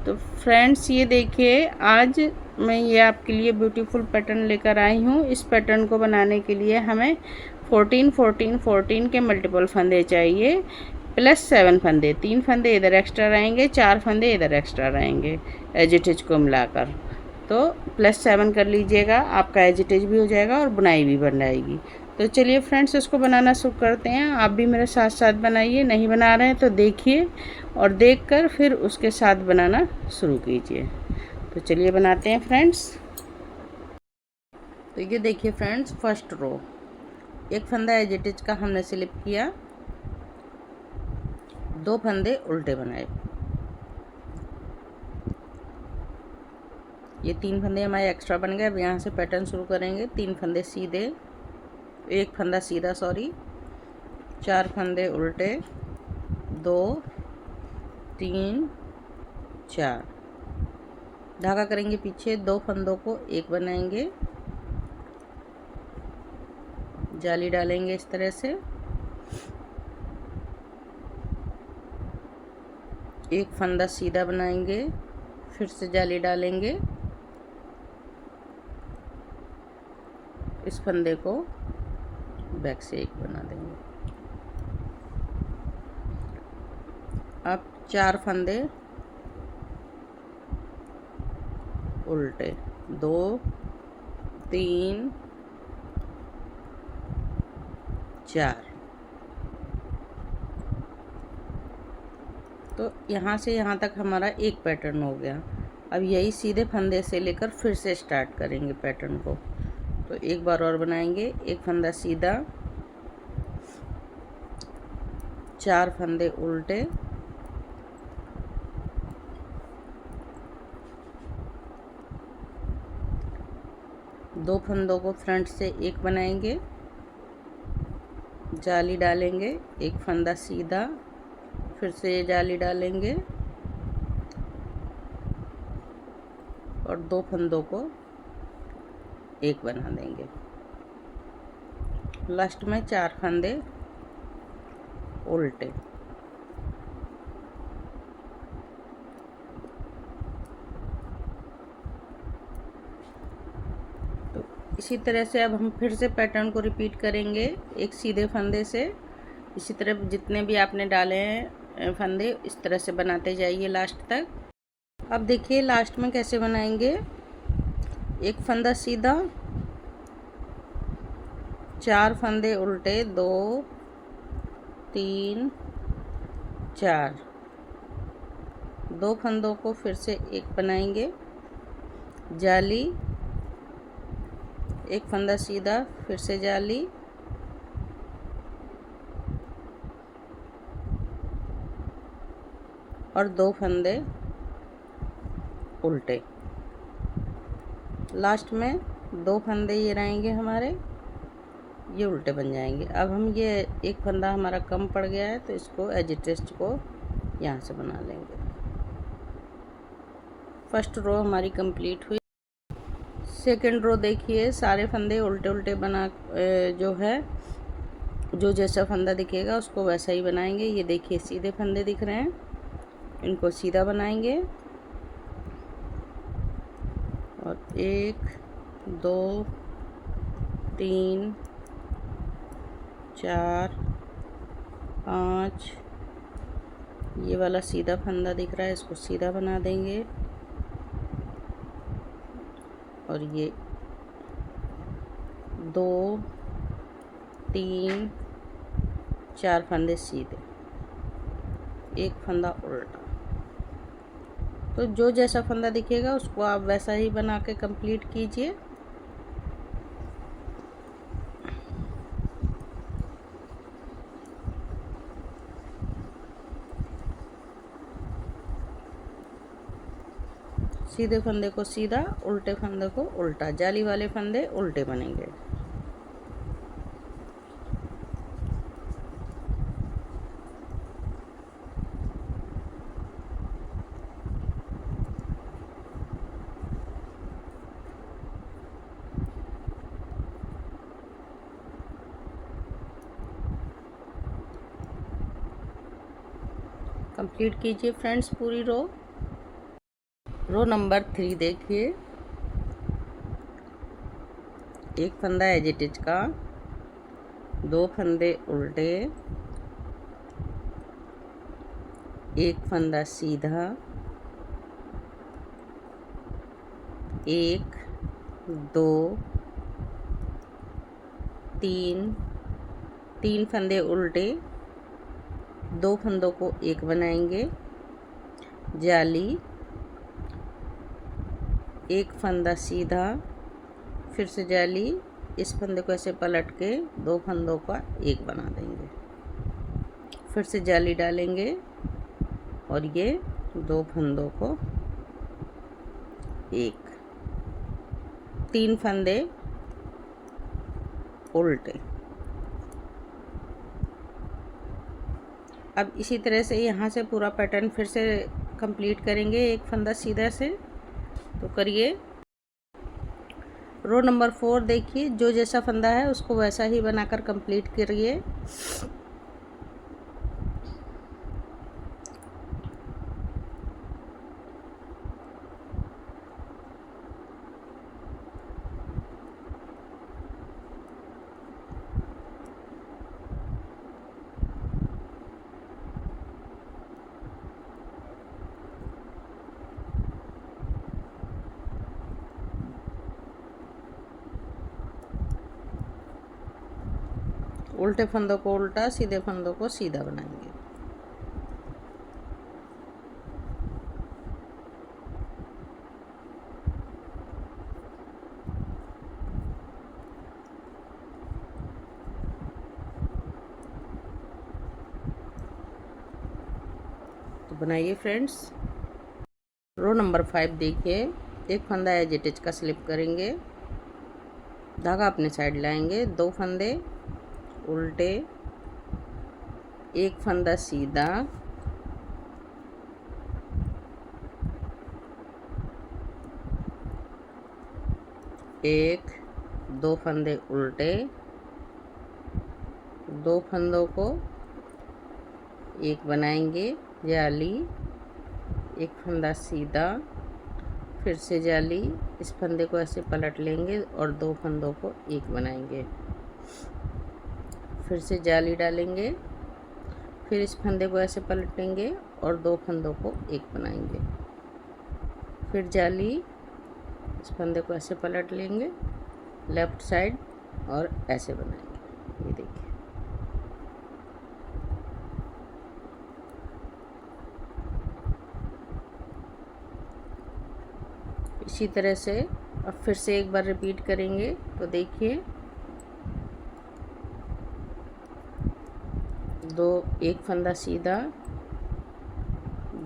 तो फ्रेंड्स ये देखिए, आज मैं ये आपके लिए ब्यूटीफुल पैटर्न लेकर आई हूँ। इस पैटर्न को बनाने के लिए हमें 14 14 14 के मल्टीपल फंदे चाहिए, प्लस 7 फंदे, 3 फंदे इधर एक्स्ट्रा रहेंगे, 4 फंदे इधर एक्स्ट्रा रहेंगे एज इट इज को मिलाकर। तो प्लस 7 कर लीजिएगा, आपका एज इट इज भी हो जाएगा और बुनाई भी बन जाएगी। तो चलिए फ्रेंड्स, इसको बनाना शुरू करते हैं। आप भी मेरे साथ साथ बनाइए, नहीं बना रहे हैं तो देखिए और देखकर फिर उसके साथ बनाना शुरू कीजिए। तो चलिए बनाते हैं फ्रेंड्स। तो ये देखिए फ्रेंड्स, फर्स्ट रो, एक फंदा एज इट इज का हमने स्लिप किया, 2 फंदे उल्टे बनाए, ये 3 फंदे हमारे एक्स्ट्रा बन गए। अब यहाँ से पैटर्न शुरू करेंगे। 3 फंदे सीधे, एक फंदा सीधा, सॉरी, 4 फंदे उल्टे, 2 3 4, धागा करेंगे पीछे, 2 फंदों को एक बनाएंगे, जाली डालेंगे इस तरह से, एक फंदा सीधा बनाएंगे, फिर से जाली डालेंगे, इस फंदे को बैक से एक बना देंगे। अब 4 फंदे उल्टे, 2 3 4। तो यहाँ से यहाँ तक हमारा एक पैटर्न हो गया। अब यही सीधे फंदे से लेकर फिर से स्टार्ट करेंगे पैटर्न को। तो एक बार और बनाएंगे, एक फंदा सीधा, 4 फंदे उल्टे, 2 फंदों को फ्रंट से एक बनाएंगे, जाली डालेंगे, एक फंदा सीधा, फिर से ये जाली डालेंगे और 2 फंदों को एक बना देंगे। लास्ट में 4 फंदे उल्टे। तो इसी तरह से अब हम फिर से पैटर्न को रिपीट करेंगे, एक सीधे फंदे से। इसी तरह जितने भी आपने डाले हैं फंदे, इस तरह से बनाते जाइए लास्ट तक। अब देखिए लास्ट में कैसे बनाएंगे, एक फंदा सीधा, 4 फंदे उल्टे, 2 3 4, 2 फंदों को फिर से एक बनाएंगे, जाली, एक फंदा सीधा, फिर से जाली, और 2 फंदे उल्टे। लास्ट में 2 फंदे ये रहेंगे हमारे, ये उल्टे बन जाएंगे। अब हम ये एक फंदा हमारा कम पड़ गया है तो इसको एज इट इज को यहाँ से बना लेंगे। फर्स्ट रो हमारी कंप्लीट हुई। सेकंड रो देखिए, सारे फंदे उल्टे उल्टे बना, जो है जो जैसा फंदा दिखेगा उसको वैसा ही बनाएंगे। ये देखिए सीधे फंदे दिख रहे हैं, इनको सीधा बनाएंगे और 1 2 3 4 5, ये वाला सीधा फंदा दिख रहा है, इसको सीधा बना देंगे और ये 2 3 4 फंदे सीधे, एक फंदा उल्टा। तो जो जैसा फंदा दिखेगा उसको आप वैसा ही बना के कंप्लीट कीजिए। सीधे फंदे को सीधा, उल्टे फंदे को उल्टा, जाली वाले फंदे उल्टे बनेंगे। कंप्लीट कीजिए फ्रेंड्स पूरी रो। रो नंबर 3 देखिए, एक फंदा एज इट इज का, 2 फंदे उल्टे, एक फंदा सीधा, 1 2 3, 3 फंदे उल्टे, 2 फंदों को एक बनाएंगे, जाली, एक फंदा सीधा, फिर से जाली, इस फंदे को ऐसे पलट के 2 फंदों का एक बना देंगे, फिर से जाली डालेंगे और ये 2 फंदों को एक, 3 फंदे उल्टे। अब इसी तरह से यहाँ से पूरा पैटर्न फिर से कंप्लीट करेंगे एक फंदा सीधा से। तो करिए। रो नंबर 4 देखिए, जो जैसा फंदा है उसको वैसा ही बनाकर कंप्लीट करिए। उल्टे फंदों को उल्टा, सीधे फंदों को सीधा बनाएंगे। तो बनाइए फ्रेंड्स। रो नंबर 5 देखिए, एक फंदा एज इट इज का स्लिप करेंगे, धागा अपने साइड लाएंगे, 2 फंदे उल्टे, एक फंदा सीधा, एक 2 फंदे उल्टे, 2 फंदों को एक बनाएंगे, जाली, एक फंदा सीधा, फिर से जाली, इस फंदे को ऐसे पलट लेंगे और 2 फंदों को एक बनाएंगे, फिर से जाली डालेंगे, फिर इस फंदे को ऐसे पलटेंगे और 2 फंदों को एक बनाएंगे, फिर जाली, इस फंदे को ऐसे पलट लेंगे लेफ्ट साइड और ऐसे बनाएंगे। ये देखिए। इसी तरह से अब फिर से एक बार रिपीट करेंगे। तो देखिए, एक फंदा सीधा,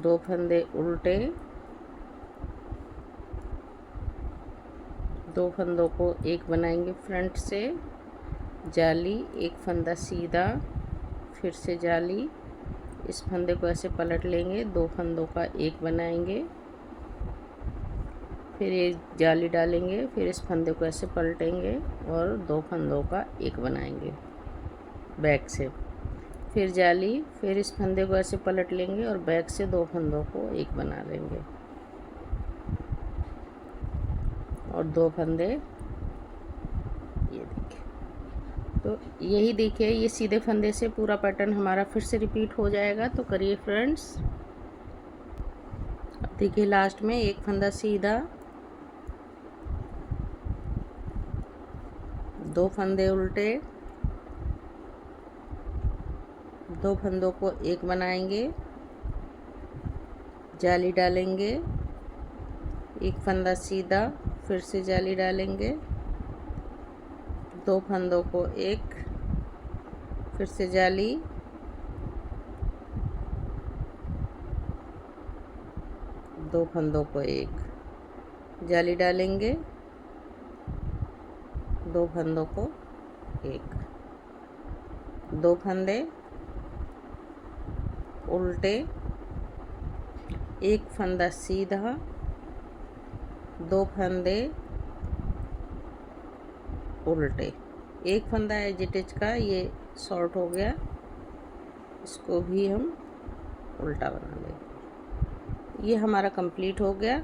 2 फंदे उल्टे, 2 फंदों को एक बनाएंगे फ्रंट से, जाली, एक फंदा सीधा, फिर से जाली, इस फंदे को ऐसे पलट लेंगे, 2 फंदों का एक बनाएंगे, फिर ये जाली डालेंगे, फिर इस फंदे को ऐसे पलटेंगे और 2 फंदों का एक बनाएंगे बैक से, फिर जाली, फिर इस फंदे को ऐसे पलट लेंगे और बैक से 2 फंदों को एक बना लेंगे और 2 फंदे। ये देखिए। तो यही देखिए, ये सीधे फंदे से पूरा पैटर्न हमारा फिर से रिपीट हो जाएगा। तो करिए फ्रेंड्स। अब देखिए लास्ट में एक फंदा सीधा, 2 फंदे उल्टे, 2 फंदों को एक बनाएंगे, जाली डालेंगे, एक फंदा सीधा, फिर से जाली डालेंगे, 2 फंदों को एक, फिर से जाली, दो फंदों को एक, जाली डालेंगे, 2 फंदों को एक, 2 फंदे उल्टे, एक फंदा सीधा, 2 फंदे उल्टे, एक फंदा एज इट इज का ये शॉर्ट हो गया, इसको भी हम उल्टा बना लेंगे। ये हमारा कंप्लीट हो गया।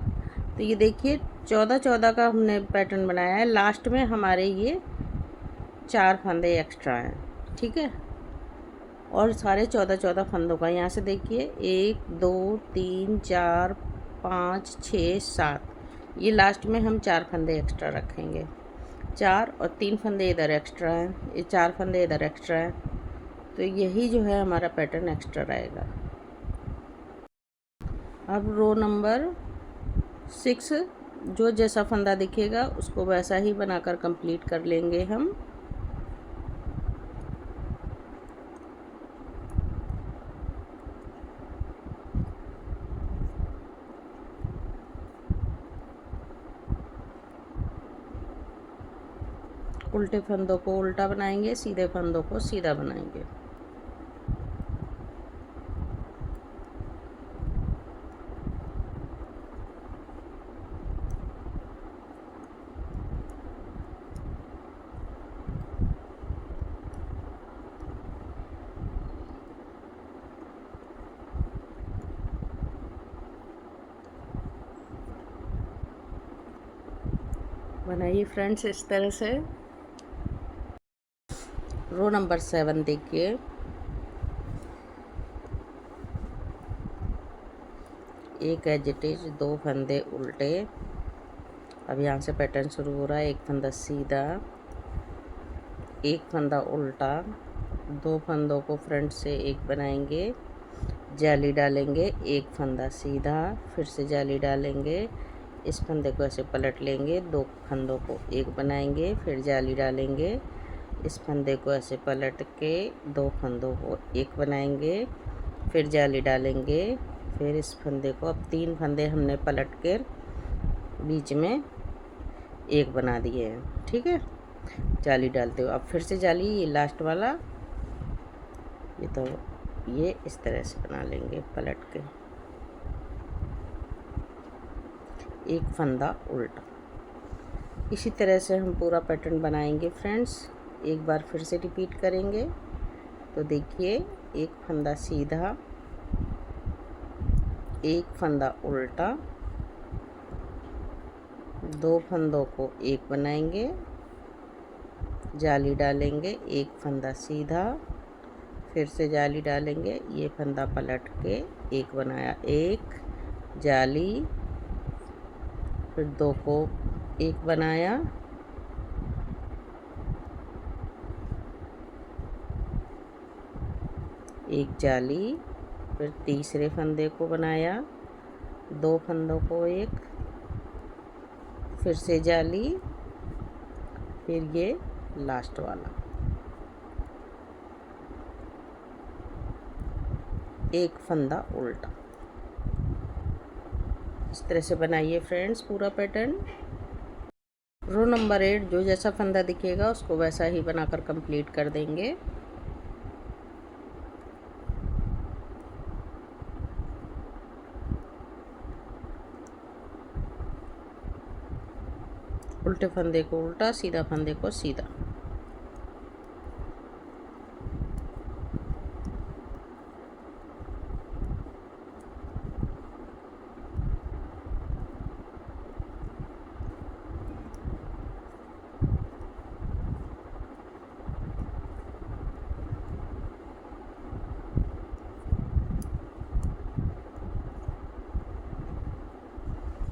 तो ये देखिए 14-14 का हमने पैटर्न बनाया है। लास्ट में हमारे ये 4 फंदे एक्स्ट्रा हैं, ठीक है। और सारे 14-14 फंदों का यहाँ से देखिए 1 2 3 4 5 6 7, ये लास्ट में हम 4 फंदे एक्स्ट्रा रखेंगे। 4 और 3 फंदे इधर एक्स्ट्रा हैं, ये 4 फंदे इधर एक्स्ट्रा हैं, तो यही जो है हमारा पैटर्न एक्स्ट्रा रहेगा। अब रो नंबर 6 जो जैसा फंदा दिखेगा उसको वैसा ही बनाकर कंप्लीट कर लेंगे हम। उल्टे फंदों को उल्टा बनाएंगे, सीधे फंदों को सीधा बनाएंगे। बनाइए फ्रेंड्स इस तरह से। रो नंबर 7 देखिए, एक एज इट इज 2 फंदे उल्टे। अब यहाँ से पैटर्न शुरू हो रहा है, एक फंदा सीधा, एक फंदा उल्टा, 2 फंदों को फ्रंट से एक बनाएंगे, जाली डालेंगे, एक फंदा सीधा, फिर से जाली डालेंगे, इस फंदे को ऐसे पलट लेंगे, 2 फंदों को एक बनाएंगे, फिर जाली डालेंगे, इस फंदे को ऐसे पलट के 2 फंदों को एक बनाएंगे, फिर जाली डालेंगे, फिर इस फंदे को, अब 3 फंदे हमने पलट कर बीच में एक बना दिए हैं, ठीक है। जाली डालते हो, अब फिर से जाली, ये लास्ट वाला, ये तो ये इस तरह से बना लेंगे पलट के, एक फंदा उल्टा। इसी तरह से हम पूरा पैटर्न बनाएंगे फ्रेंड्स। एक बार फिर से रिपीट करेंगे। तो देखिए, एक फंदा सीधा, एक फंदा उल्टा, 2 फंदों को एक बनाएंगे, जाली डालेंगे, एक फंदा सीधा, फिर से जाली डालेंगे, ये फंदा पलट के एक बनाया, एक जाली, फिर 2 को एक बनाया, एक जाली, फिर तीसरे फंदे को बनाया, 2 फंदों को एक, फिर से जाली, फिर ये लास्ट वाला, एक फंदा उल्टा। इस तरह से बनाइए फ्रेंड्स पूरा पैटर्न। रो नंबर 8 जो जैसा फंदा दिखेगा उसको वैसा ही बनाकर कंप्लीट कर देंगे। उल्टे फंदे को उल्टा, सीधा फंदे को सीधा।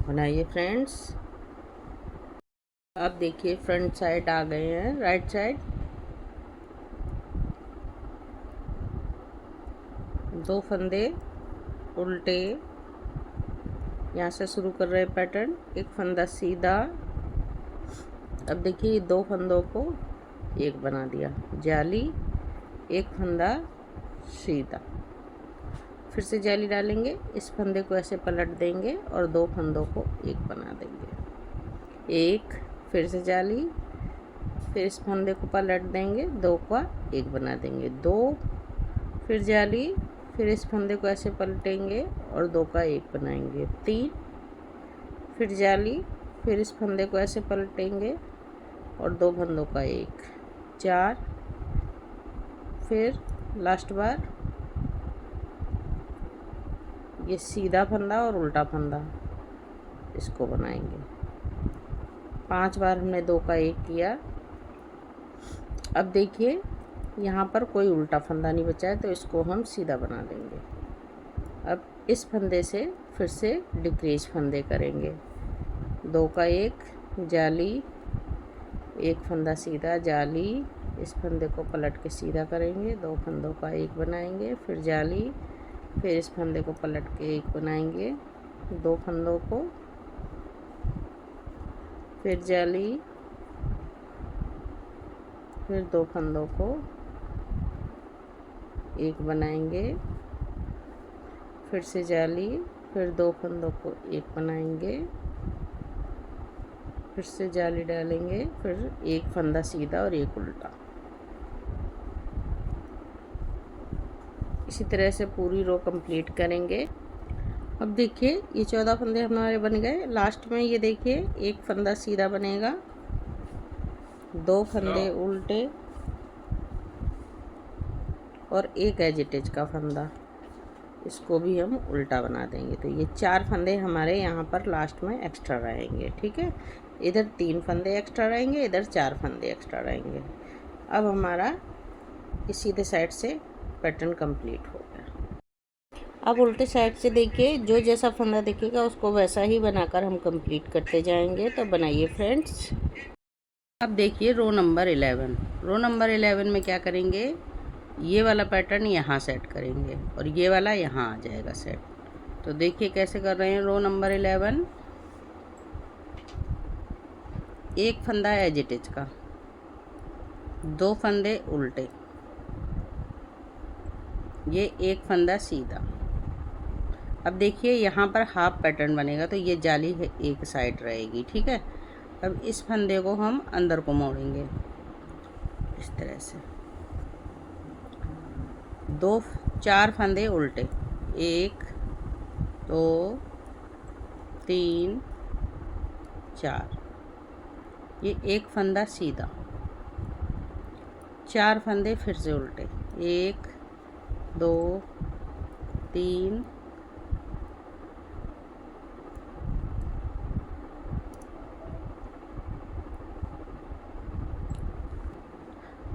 बनाइए फ्रेंड्स। अब देखिए फ्रंट साइड आ गए हैं, राइट साइड 2 फंदे उल्टे, यहाँ से शुरू कर रहे हैं पैटर्न, एक फंदा सीधा। अब देखिए 2 फंदों को एक बना दिया, जाली, एक फंदा सीधा, फिर से जाली डालेंगे, इस फंदे को ऐसे पलट देंगे और 2 फंदों को एक बना देंगे, एक, फिर से जाली, फिर इस फंदे को पलट देंगे, 2 का एक बना देंगे, 2, फिर जाली, फिर इस फंदे को ऐसे पलटेंगे और 2 का एक बनाएंगे, 3, फिर जाली, फिर इस फंदे को ऐसे पलटेंगे और 2 फंदों का एक, 4, फिर लास्ट बार ये सीधा फंदा और उल्टा फंदा, इसको बनाएंगे। 5 बार हमने 2 का 1 किया। अब देखिए यहाँ पर कोई उल्टा फंदा नहीं बचा है, तो इसको हम सीधा बना लेंगे। अब इस फंदे से फिर से डिक्रीज फंदे करेंगे। 2 का 1 जाली, 1 फंदा सीधा जाली, इस फंदे को पलट के सीधा करेंगे, 2 फंदों का 1 बनाएंगे, फिर जाली, फिर इस फंदे को पलट के 1 बनाएंगे, 2 फंदों को, फिर जाली, फिर 2 फंदों को 1 बनाएंगे, फिर से जाली, फिर 2 फंदों को 1 बनाएंगे, फिर से जाली डालेंगे, फिर 1 फंदा सीधा और 1 उल्टा। इसी तरह से पूरी रो कंप्लीट करेंगे। अब देखिए ये 14 फंदे हमारे बन गए। लास्ट में ये देखिए 1 फंदा सीधा बनेगा, 2 फंदे उल्टे और 1 एजिटेज का फंदा, इसको भी हम उल्टा बना देंगे। तो ये 4 फंदे हमारे यहाँ पर लास्ट में एक्स्ट्रा रहेंगे। ठीक है, इधर 3 फंदे एक्स्ट्रा रहेंगे, इधर 4 फंदे एक्स्ट्रा रहेंगे। अब हमारा इस सीधे साइड से पैटर्न कंप्लीट हो गया। अब उल्टे साइड से देखिए जो जैसा फंदा दिखेगा उसको वैसा ही बनाकर हम कंप्लीट करते जाएंगे। तो बनाइए फ्रेंड्स। अब देखिए रो नंबर 11। रो नंबर 11 में क्या करेंगे, ये वाला पैटर्न यहाँ सेट करेंगे और ये वाला यहाँ आ जाएगा सेट। तो देखिए कैसे कर रहे हैं। रो नंबर 11, 1 फंदा एजिटेज का, 2 फंदे उल्टे, ये 1 फंदा सीधा। अब देखिए यहाँ पर हाफ पैटर्न बनेगा, तो ये जाली है एक साइड रहेगी। ठीक है, अब इस फंदे को हम अंदर को मोड़ेंगे इस तरह से। 4 फंदे उल्टे, 1 2 3 4, ये 1 फंदा सीधा, 4 फंदे फिर से उल्टे, 1 2 3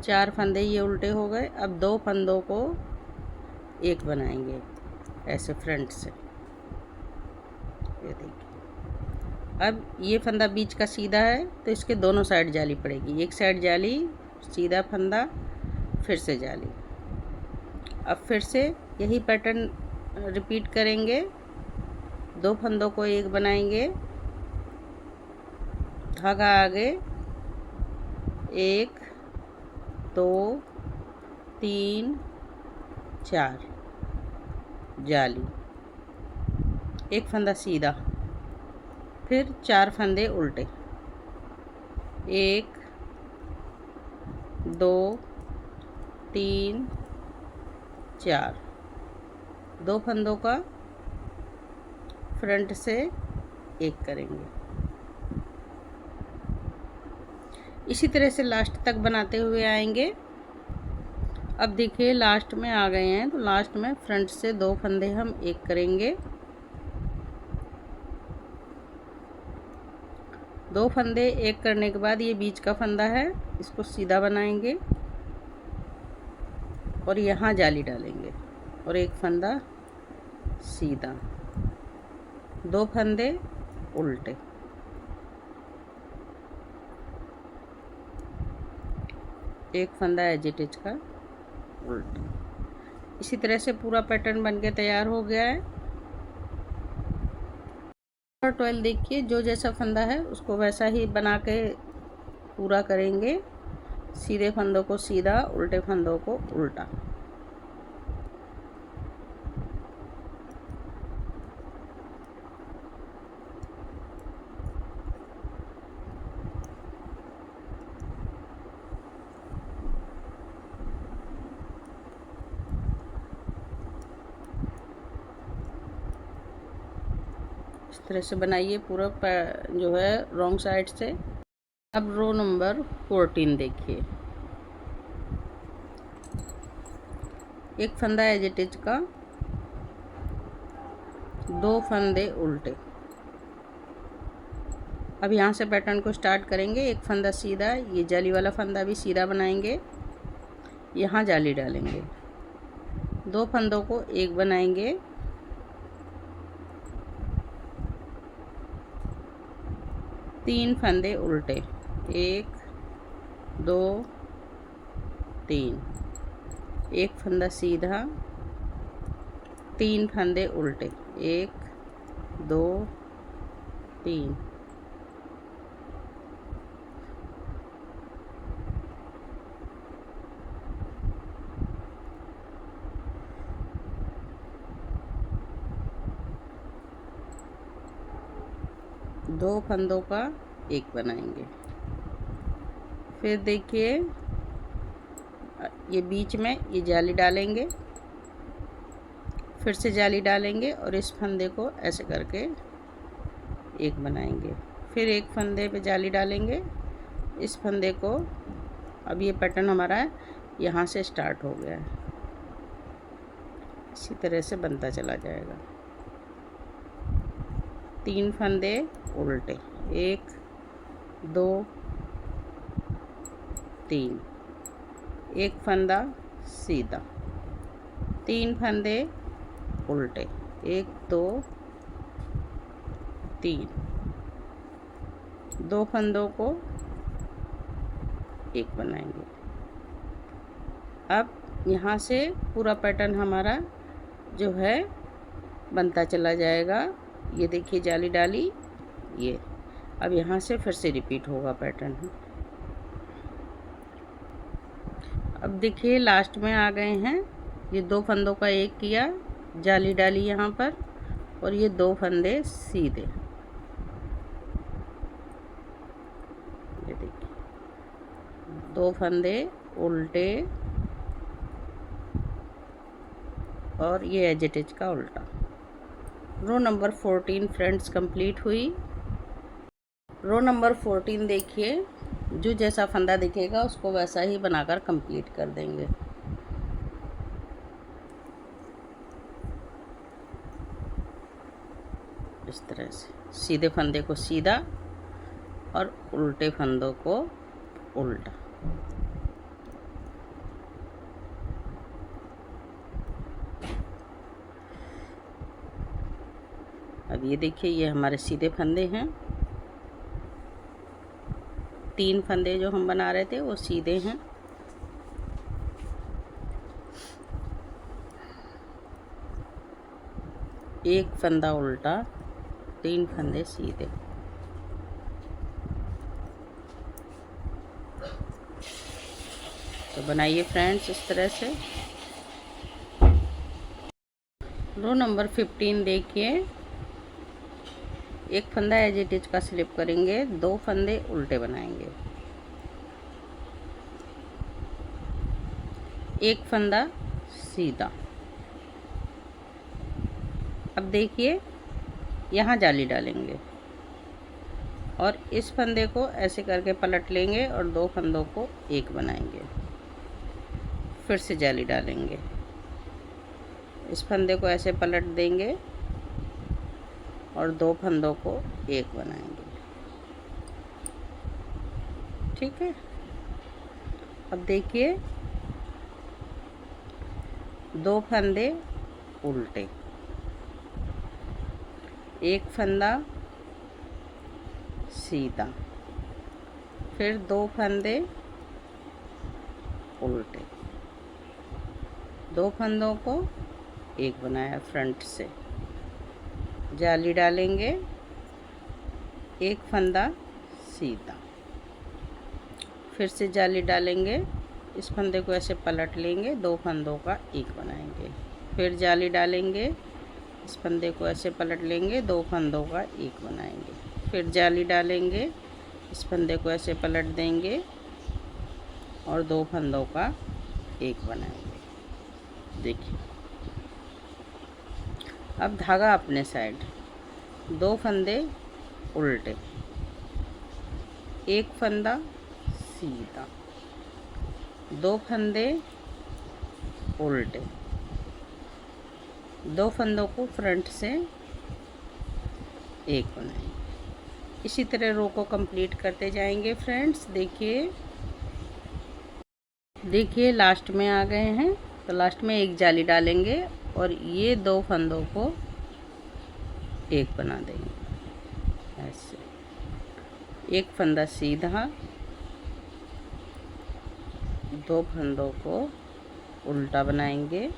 4 फंदे ये उल्टे हो गए। अब 2 फंदों को 1 बनाएंगे ऐसे फ्रंट से, ये देखिए। अब ये फंदा बीच का सीधा है, तो इसके दोनों साइड जाली पड़ेगी। एक साइड जाली, सीधा फंदा, फिर से जाली। अब फिर से यही पैटर्न रिपीट करेंगे। 2 फंदों को 1 बनाएंगे, धागा आगे, 1 2 3 4, जाली, 1 फंदा सीधा, फिर 4 फंदे उल्टे, 1 2 3 4, 2 फंदों का फ्रंट से 1 करेंगे। इसी तरह से लास्ट तक बनाते हुए आएंगे। अब देखिए लास्ट में आ गए हैं, तो लास्ट में फ्रंट से 2 फंदे हम 1 करेंगे, 2 फंदे 1 करने के बाद ये बीच का फंदा है, इसको सीधा बनाएंगे और यहाँ जाली डालेंगे और 1 फंदा सीधा, 2 फंदे उल्टे, एक फंदा एजिटेज का उल्टा। इसी तरह से पूरा पैटर्न बनके तैयार हो गया है। और 12 देखिए जो जैसा फंदा है उसको वैसा ही बना के पूरा करेंगे। सीधे फंदों को सीधा, उल्टे फंदों को उल्टा। इस तरह से बनाइए पूरा जो है रॉन्ग साइड से। अब रो नंबर 14 देखिए, 1 फंदा एजिटेज का, 2 फंदे उल्टे, अब यहाँ से पैटर्न को स्टार्ट करेंगे। एक फंदा सीधा, ये जाली वाला फंदा भी सीधा बनाएंगे, यहाँ जाली डालेंगे, 2 फंदों को एक बनाएंगे, तीन फंदे उल्टे, 1 2 3, एक फंदा सीधा, 3 फंदे उल्टे, 1 2 3, दो फंदों का एक बनाएंगे। फिर देखिए ये बीच में ये जाली डालेंगे, फिर से जाली डालेंगे और इस फंदे को ऐसे करके एक बनाएंगे। फिर एक फंदे पे जाली डालेंगे, इस फंदे को, अब ये पैटर्न हमारा यहाँ से स्टार्ट हो गया है, इसी तरह से बनता चला जाएगा। 3 फंदे उल्टे, 1 2 3, एक फंदा सीधा, 3 फंदे उल्टे, 1 2 3, 2 फंदों को एक बनाएंगे। अब यहाँ से पूरा पैटर्न हमारा जो है बनता चला जाएगा। ये देखिए जाली डाली, ये अब यहाँ से फिर से रिपीट होगा पैटर्न। अब देखिए लास्ट में आ गए हैं, ये 2 फंदों का एक किया, जाली डाली यहाँ पर और ये 2 फंदे सीधे, ये देखिए 2 फंदे उल्टे और ये एज इट इज का उल्टा। रो नंबर 14 फ्रेंड्स कंप्लीट हुई। रो नंबर 14 देखिए, जो जैसा फंदा दिखेगा उसको वैसा ही बनाकर कंप्लीट कर देंगे। इस तरह से सीधे फंदे को सीधा और उल्टे फंदों को उल्टा। अब ये देखिए ये हमारे सीधे फंदे हैं, 3 फंदे जो हम बना रहे थे वो सीधे हैं, एक फंदा उल्टा, 3 फंदे सीधे। तो बनाइए फ्रेंड्स इस तरह से। रो नंबर 15 देखिए, एक फंदा एज इट इज का स्लिप करेंगे, 2 फंदे उल्टे बनाएंगे, एक फंदा सीधा। अब देखिए यहाँ जाली डालेंगे और इस फंदे को ऐसे करके पलट लेंगे और 2 फंदों को एक बनाएंगे, फिर से जाली डालेंगे, इस फंदे को ऐसे पलट देंगे और 2 फंदों को एक बनाएंगे। ठीक है, अब देखिए 2 फंदे उल्टे, एक फंदा सीधा, फिर 2 फंदे उल्टे, 2 फंदों को एक बनाया फ्रंट से, जाली डालेंगे, एक फंदा सीधा, फिर से जाली डालेंगे, इस फंदे को ऐसे पलट लेंगे, 2 फंदों का एक बनाएंगे, फिर जाली डालेंगे, इस फंदे को ऐसे पलट लेंगे, 2 फंदों का एक बनाएंगे, फिर जाली डालेंगे, इस फंदे को ऐसे पलट देंगे और 2 फंदों का एक बनाएंगे। देखिए अब धागा अपने साइड, 2 फंदे उल्टे, एक फंदा सीधा, 2 फंदे उल्टे, 2 फंदों को फ्रंट से एक बनाएंगे, इसी तरह रो को कंप्लीट करते जाएंगे फ्रेंड्स। देखिए लास्ट में आ गए हैं, तो लास्ट में एक जाली डालेंगे और ये 2 फंदों को एक बना देंगे ऐसे। एक फंदा सीधा, 2 फंदों को उल्टा बनाएंगे,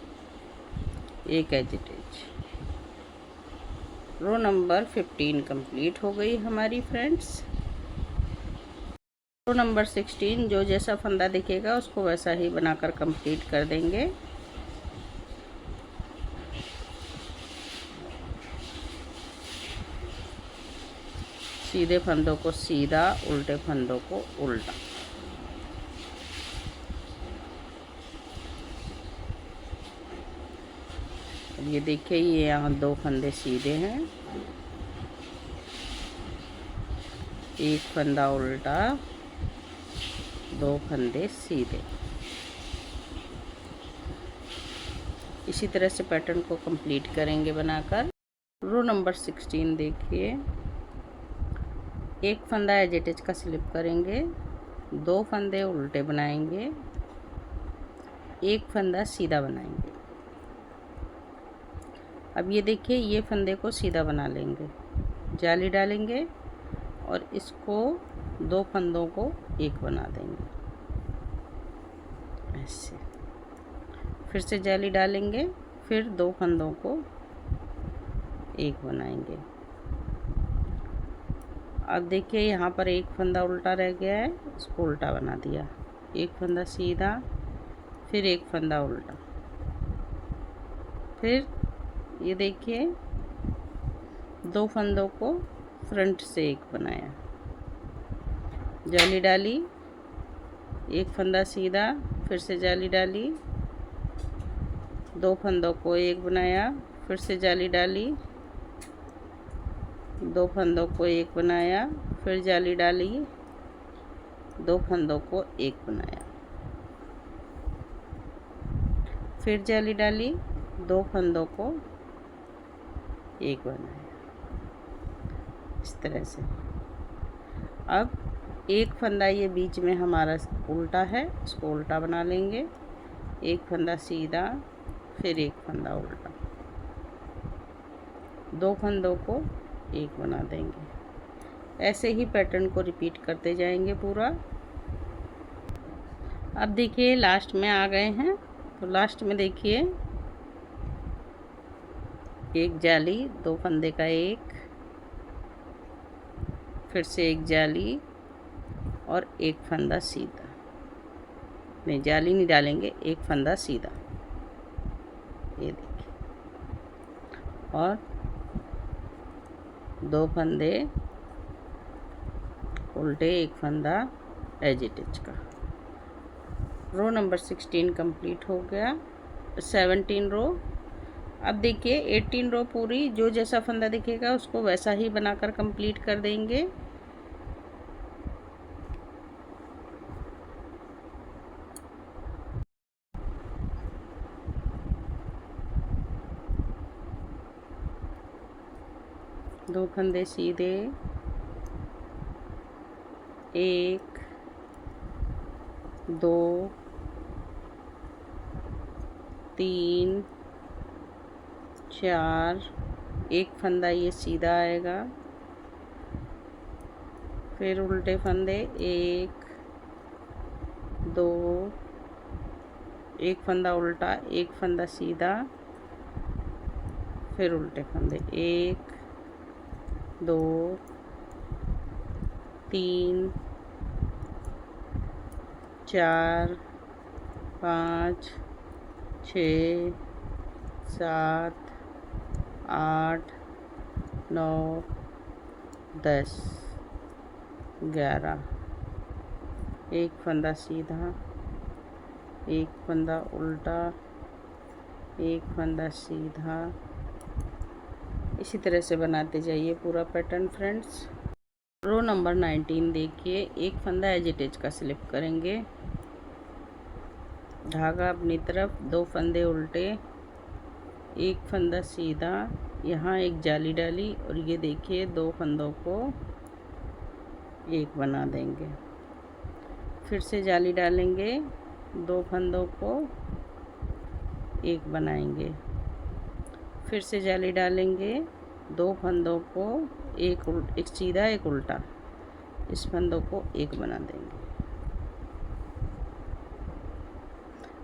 एक एजिटेज। रो नंबर 15 कंप्लीट हो गई हमारी फ्रेंड्स। रो नंबर 16 जो जैसा फंदा दिखेगा उसको वैसा ही बनाकर कंप्लीट कर देंगे। सीधे फंदों को सीधा, उल्टे फंदों को उल्टा। अब ये देखिए, ये यहाँ 2 फंदे सीधे हैं, एक फंदा उल्टा, 2 फंदे सीधे। इसी तरह से पैटर्न को कंप्लीट करेंगे बनाकर। रो नंबर 16 देखिए, एक फंदा एज इट इज का स्लिप करेंगे, 2 फंदे उल्टे बनाएंगे, एक फंदा सीधा बनाएंगे। अब ये देखिए, ये फंदे को सीधा बना लेंगे, जाली डालेंगे और इसको 2 फंदों को एक बना देंगे ऐसे। फिर से जाली डालेंगे, फिर 2 फंदों को एक बनाएंगे। अब देखिए, यहाँ पर एक फंदा उल्टा रह गया है, इसको उल्टा बना दिया। एक फंदा सीधा, फिर एक फंदा उल्टा, फिर ये देखिए 2 फंदों को फ्रंट से एक बनाया, जाली डाली, एक फंदा सीधा, फिर से जाली डाली, 2 फंदों को एक बनाया, फिर से जाली डाली, 2 फंदों को एक बनाया, फिर जाली डाली, 2 फंदों को एक बनाया, फिर जाली डाली, 2 फंदों को एक बनाया इस तरह से। अब एक फंदा ये बीच में हमारा उल्टा है, इसको उल्टा बना लेंगे, एक फंदा सीधा, फिर एक फंदा उल्टा, 2 फंदों को एक बना देंगे। ऐसे ही पैटर्न को रिपीट करते जाएंगे पूरा। अब देखिए लास्ट में आ गए हैं, तो लास्ट में देखिए एक जाली, 2 फंदे का एक, फिर से एक जाली और एक फंदा सीधा। नहीं, जाली नहीं डालेंगे, एक फंदा सीधा, ये देखिए, और 2 फंदे उल्टे, एक फंदा एज इट इज का। रो नंबर 16 कंप्लीट हो गया। 17 रो। अब देखिए 18 रो पूरी जो जैसा फंदा दिखेगा उसको वैसा ही बनाकर कंप्लीट कर देंगे। दो फंदे सीधे, 1 2 3 4, एक फंदा ये सीधा आएगा, फिर उल्टे फंदे 1 2, एक फंदा उल्टा, एक फंदा सीधा, फिर उल्टे फंदे 1 2 3 4 5 6 7 8 9 10 11, एक फंदा सीधा, एक फंदा उल्टा, एक फंदा सीधा। इसी तरह से बनाते जाइए पूरा पैटर्न फ्रेंड्स। रो नंबर 19 देखिए, एक फंदा एज इट इज का स्लिप करेंगे, धागा अपनी तरफ, 2 फंदे उल्टे, एक फंदा सीधा, यहाँ एक जाली डाली और ये देखिए 2 फंदों को एक बना देंगे। फिर से जाली डालेंगे, 2 फंदों को एक बनाएंगे। फिर से जाली डालेंगे, 2 फंदों को एक सीधा एक उल्टा, इस फंदों को एक बना देंगे।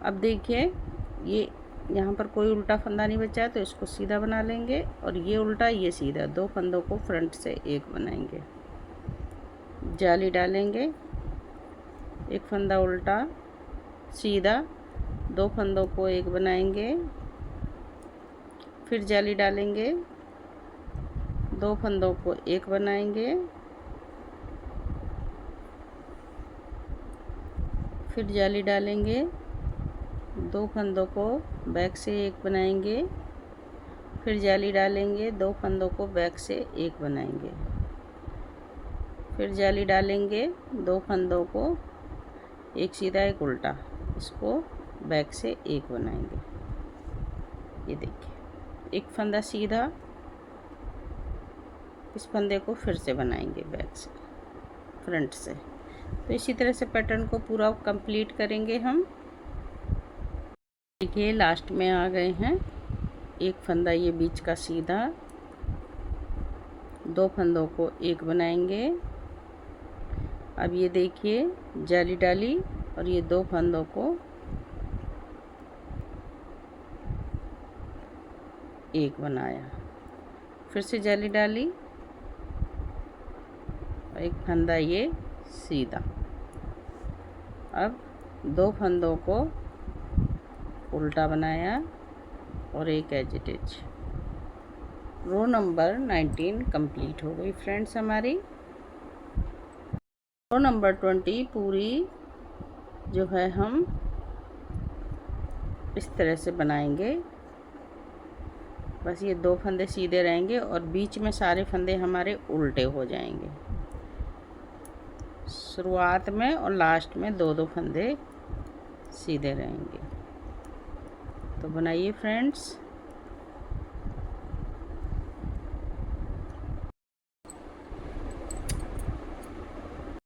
अब देखिए ये यहाँ पर कोई उल्टा फंदा नहीं बचा है तो इसको सीधा बना लेंगे, और ये उल्टा ये सीधा, 2 फंदों को फ्रंट से एक बनाएंगे। जाली डालेंगे, एक फंदा उल्टा सीधा, 2 फंदों को एक बनाएंगे। फिर जाली डालेंगे, 2 फंदों को एक बनाएंगे। फिर जाली डालेंगे, 2 फंदों को बैक से एक बनाएंगे। फिर जाली डालेंगे, 2 फंदों को बैक से एक बनाएंगे। फिर जाली डालेंगे, 2 फंदों को एक सीधा एक उल्टा, इसको बैक से एक बनाएंगे। ये देखिए एक फंदा सीधा, इस फंदे को फिर से बनाएंगे बैक से फ्रंट से। तो इसी तरह से पैटर्न को पूरा कंप्लीट करेंगे हम। देखिए लास्ट में आ गए हैं। एक फंदा ये बीच का सीधा, 2 फंदों को एक बनाएंगे। अब ये देखिए जाली डाली और ये 2 फंदों को एक बनाया। फिर से जाली डाली और एक फंदा ये सीधा। अब 2 फंदों को उल्टा बनाया और एक as it is. Row number 19 complete हो गई फ्रेंड्स हमारी। रो नंबर 20 पूरी जो है हम इस तरह से बनाएंगे। बस ये 2 फंदे सीधे रहेंगे और बीच में सारे फंदे हमारे उल्टे हो जाएंगे। शुरुआत में और लास्ट में 2-2 फंदे सीधे रहेंगे। तो बनाइए फ्रेंड्स।